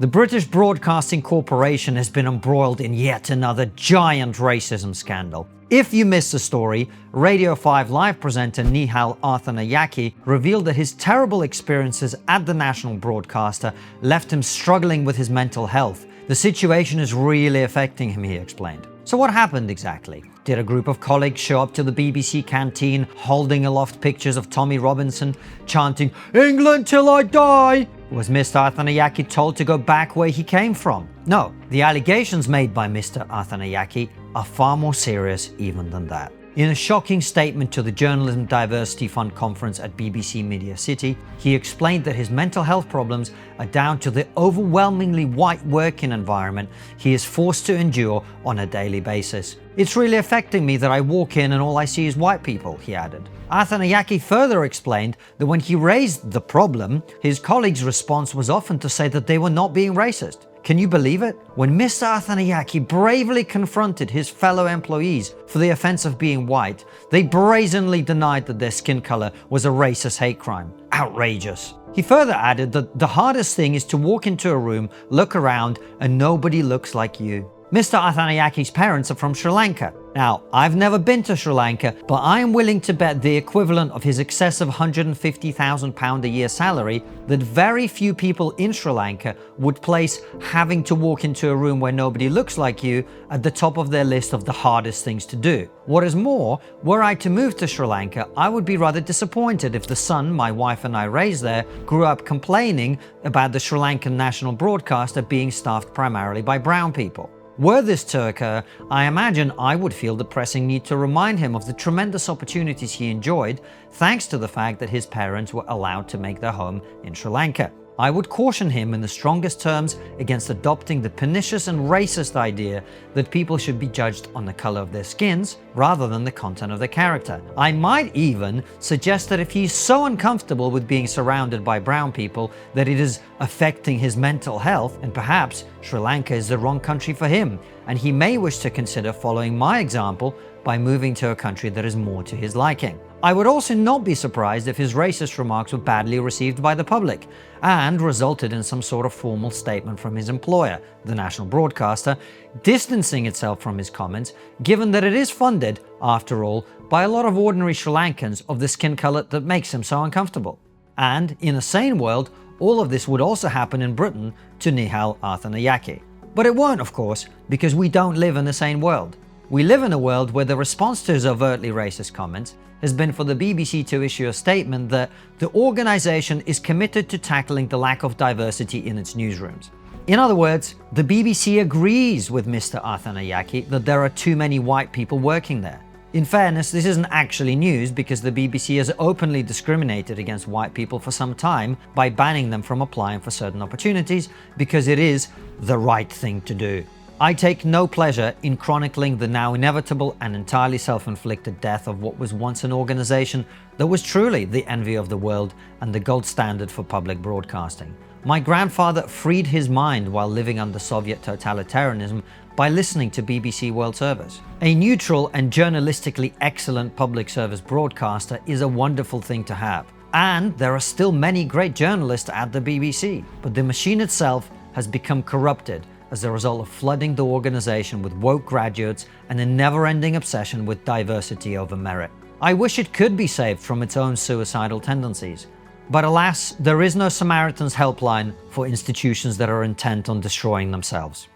The British Broadcasting Corporation has been embroiled in yet another giant racism scandal. If you missed the story, Radio 5 Live presenter Nihal Arthanayake revealed that his terrible experiences at the national broadcaster left him struggling with his mental health. The situation is really affecting him, he explained. So what happened exactly? Did a group of colleagues show up to the BBC canteen holding aloft pictures of Tommy Robinson, chanting, "England till I die"? Was Mr. Arthanayake told to go back where he came from? No, the allegations made by Mr. Arthanayake are far more serious even than that. In a shocking statement to the Journalism Diversity Fund conference at BBC Media City, he explained that his mental health problems are down to the overwhelmingly white working environment he is forced to endure on a daily basis. "It's really affecting me that I walk in and all I see is white people," he added. Arthanayake further explained that when he raised the problem, his colleagues' response was often to say that they were not being racist. Can you believe it? When Mr. Arthanayake bravely confronted his fellow employees for the offense of being white, they brazenly denied that their skin color was a racist hate crime. Outrageous. He further added that the hardest thing is to walk into a room, look around, and nobody looks like you. Mr. Arthanayake's parents are from Sri Lanka. Now, I've never been to Sri Lanka, but I am willing to bet the equivalent of his excessive £150,000 a year salary that very few people in Sri Lanka would place having to walk into a room where nobody looks like you at the top of their list of the hardest things to do. What is more, were I to move to Sri Lanka, I would be rather disappointed if the son my wife and I raised there grew up complaining about the Sri Lankan national broadcaster being staffed primarily by brown people. Were this to occur, I imagine I would feel the pressing need to remind him of the tremendous opportunities he enjoyed thanks to the fact that his parents were allowed to make their home in Sri Lanka. I would caution him in the strongest terms against adopting the pernicious and racist idea that people should be judged on the color of their skins rather than the content of their character. I might even suggest that if he's so uncomfortable with being surrounded by brown people that it is affecting his mental health, and perhaps Sri Lanka is the wrong country for him, and he may wish to consider following my example by moving to a country that is more to his liking. I would also not be surprised if his racist remarks were badly received by the public and resulted in some sort of formal statement from his employer, the national broadcaster, distancing itself from his comments, given that it is funded, after all, by a lot of ordinary Sri Lankans of the skin color that makes him so uncomfortable. And in a sane world, all of this would also happen in Britain to Nihal Arthanayake. But it won't, of course, because we don't live in a sane world. We live in a world where the response to his overtly racist comments has been for the BBC to issue a statement that the organisation is committed to tackling the lack of diversity in its newsrooms. In other words, the BBC agrees with Mr. Arthanayake that there are too many white people working there. In fairness, this isn't actually news because the BBC has openly discriminated against white people for some time by banning them from applying for certain opportunities because it is the right thing to do. I take no pleasure in chronicling the now inevitable and entirely self-inflicted death of what was once an organization that was truly the envy of the world and the gold standard for public broadcasting. My grandfather freed his mind while living under Soviet totalitarianism by listening to BBC World Service. A neutral and journalistically excellent public service broadcaster is a wonderful thing to have. And there are still many great journalists at the BBC, but the machine itself has become corrupted as a result of flooding the organization with woke graduates and a never-ending obsession with diversity over merit. I wish it could be saved from its own suicidal tendencies. But alas, there is no Samaritan's helpline for institutions that are intent on destroying themselves.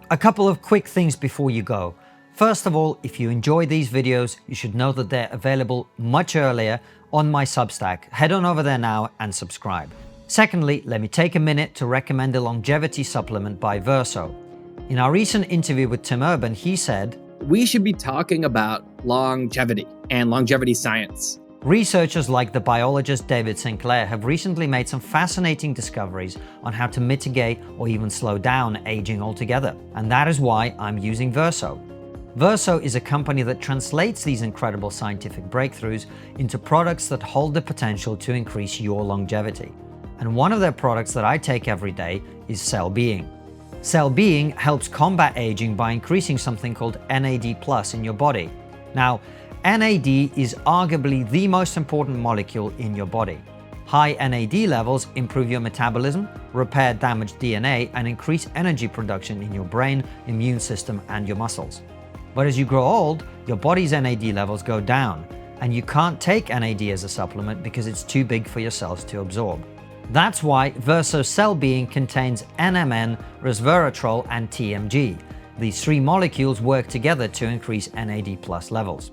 A couple of quick things before you go. First of all, if you enjoy these videos, you should know that they're available much earlier on my Substack. Head on over there now and subscribe. Secondly, let me take a minute to recommend a longevity supplement by Verso. In our recent interview with Tim Urban, he said, "We should be talking about longevity and longevity science." Researchers like the biologist David Sinclair have recently made some fascinating discoveries on how to mitigate or even slow down aging altogether. And that is why I'm using Verso. Verso is a company that translates these incredible scientific breakthroughs into products that hold the potential to increase your longevity. And one of their products that I take every day is Cell Being. Cell Being helps combat aging by increasing something called NAD+ in your body. Now, NAD is arguably the most important molecule in your body. High NAD levels improve your metabolism, repair damaged DNA, and increase energy production in your brain, immune system, and your muscles. But as you grow old, your body's NAD levels go down, and you can't take NAD as a supplement because it's too big for your cells to absorb. That's why Verso Cell Being contains NMN, resveratrol, and TMG. These three molecules work together to increase NAD+ levels.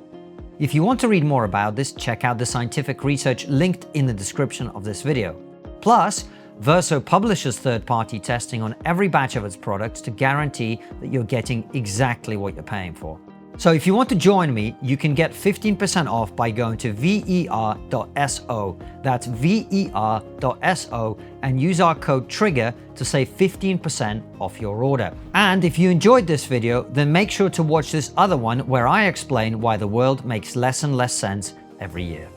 If you want to read more about this, check out the scientific research linked in the description of this video. Plus, Verso publishes third-party testing on every batch of its products to guarantee that you're getting exactly what you're paying for. So if you want to join me, you can get 15% off by going to ver.so. That's ver.so, and use our code TRIGGER to save 15% off your order. And if you enjoyed this video, then make sure to watch this other one where I explain why the world makes less and less sense every year.